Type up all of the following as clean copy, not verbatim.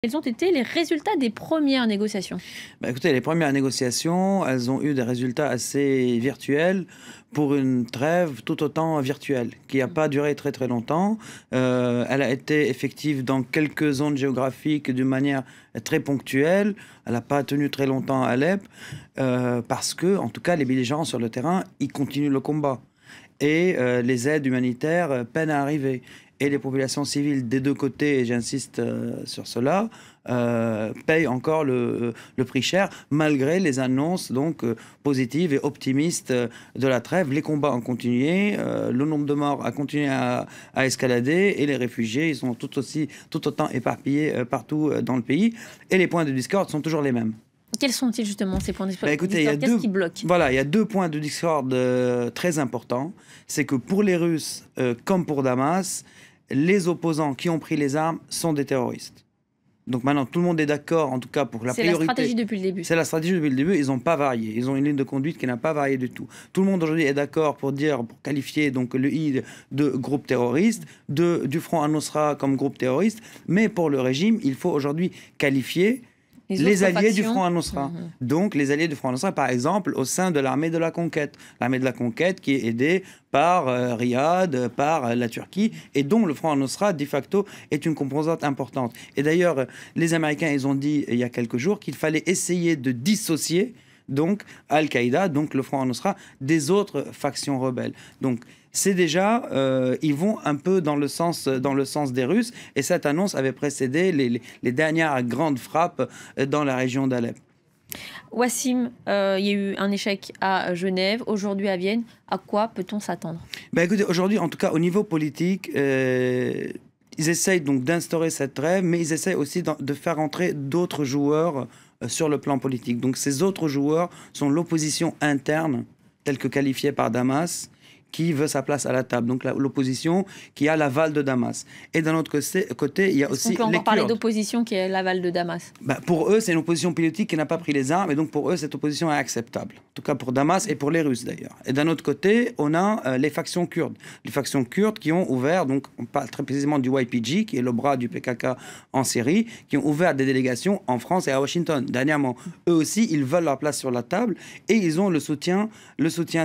Quels ont été les résultats des premières négociations? Bah, écoutez, les premières négociations, elles ont eu des résultats assez virtuels pour une trêve tout autant virtuelle, qui n'a pas duré très très longtemps. Elle a été effective dans quelques zones géographiques d'une manière très ponctuelle. Elle n'a pas tenu très longtemps à Alep, parce que, en tout cas, les belligérants sur le terrain, ils continuent le combat. Et les aides humanitaires peinent à arriver. Et les populations civiles des deux côtés, et j'insiste sur cela, payent encore le prix cher, malgré les annonces donc positives et optimistes de la trêve. Les combats ont continué, le nombre de morts a continué à escalader, et les réfugiés, ils sont tout autant éparpillés partout dans le pays. Et les points de discorde sont toujours les mêmes. Quels sont-ils justement ces points de discorde? Écoutez, Qu'est-ce qui bloque? Voilà, il y a deux points de discorde très importants. C'est que pour les Russes, comme pour Damas, les opposants qui ont pris les armes sont des terroristes. Donc maintenant, tout le monde est d'accord, en tout cas pour la priorité. C'est la stratégie depuis le début. C'est la stratégie depuis le début. Ils n'ont pas varié. Ils ont une ligne de conduite qui n'a pas varié du tout. Tout le monde aujourd'hui est d'accord pour qualifier donc le I de groupe terroriste, du Front Al-Nosra comme groupe terroriste. Mais pour le régime, il faut aujourd'hui qualifier les alliés du Front Al-Nosra. Donc, les alliés du Front Al-Nosra, par exemple, au sein de l'armée de la conquête. L'armée de la conquête qui est aidée par Riyad, par la Turquie, et dont le Front Al-Nosra, de facto, est une composante importante. Et d'ailleurs, les Américains, ils ont dit il y a quelques jours qu'il fallait essayer de dissocier donc Al-Qaïda, donc le Front Al-Nosra, des autres factions rebelles. Donc, c'est déjà, ils vont un peu dans le sens des Russes, et cette annonce avait précédé les dernières grandes frappes dans la région d'Alep. Wassim, il y a eu un échec à Genève, aujourd'hui à Vienne. À quoi peut-on s'attendre? Écoutez, aujourd'hui, en tout cas, au niveau politique, ils essayent donc d'instaurer cette trêve, mais ils essayent aussi de faire entrer d'autres joueurs sur le plan politique. Donc ces autres joueurs sont l'opposition interne, telle que qualifiée par Damas, qui veut sa place à la table, donc l'opposition qui a l'aval de Damas. Et d'un autre côté, il y a aussi les Kurdes. On peut encore parler d'opposition qui est l'aval de Damas. Pour eux, c'est une opposition politique qui n'a pas pris les armes, et donc pour eux, cette opposition est acceptable. En tout cas pour Damas et pour les Russes d'ailleurs. Et d'un autre côté, on a les factions kurdes. Les factions kurdes qui ont ouvert, donc on parle très précisément du YPG, qui est le bras du PKK en Syrie, qui ont ouvert des délégations en France et à Washington. Dernièrement, eux aussi, ils veulent leur place sur la table, et ils ont le soutien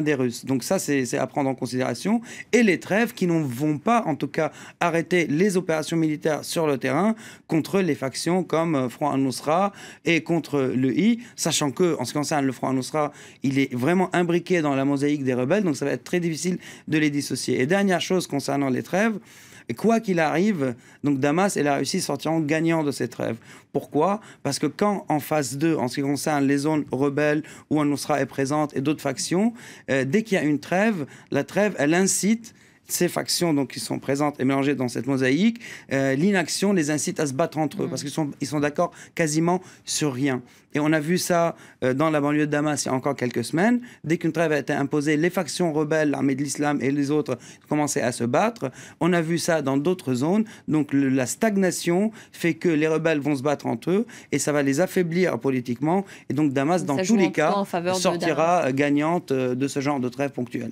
des Russes. Donc ça, c'est à prendre en considération, et les trêves qui ne vont pas, en tout cas, arrêter les opérations militaires sur le terrain contre les factions comme Front Al-Nosra et contre le I, sachant que, en ce qui concerne le Front Al-Nosra, il est vraiment imbriqué dans la mosaïque des rebelles, donc ça va être très difficile de les dissocier. Et dernière chose concernant les trêves, et quoi qu'il arrive, donc Damas et la Russie sortiront gagnants de ces trêves. Pourquoi? Parce que quand en phase 2, en ce qui concerne les zones rebelles où Al-Nosra est présente et d'autres factions, dès qu'il y a une trêve, la trêve, elle incite ces factions donc, qui sont présentes et mélangées dans cette mosaïque, l'inaction les incite à se battre entre eux, parce qu'ils sont d'accord quasiment sur rien. Et on a vu ça dans la banlieue de Damas il y a encore quelques semaines. Dès qu'une trêve a été imposée, les factions rebelles, l'armée de l'islam et les autres commençaient à se battre. On a vu ça dans d'autres zones. Donc la stagnation fait que les rebelles vont se battre entre eux, et ça va les affaiblir politiquement. Et donc Damas, dans tous les cas, sortira gagnante de ce genre de trêve ponctuelle.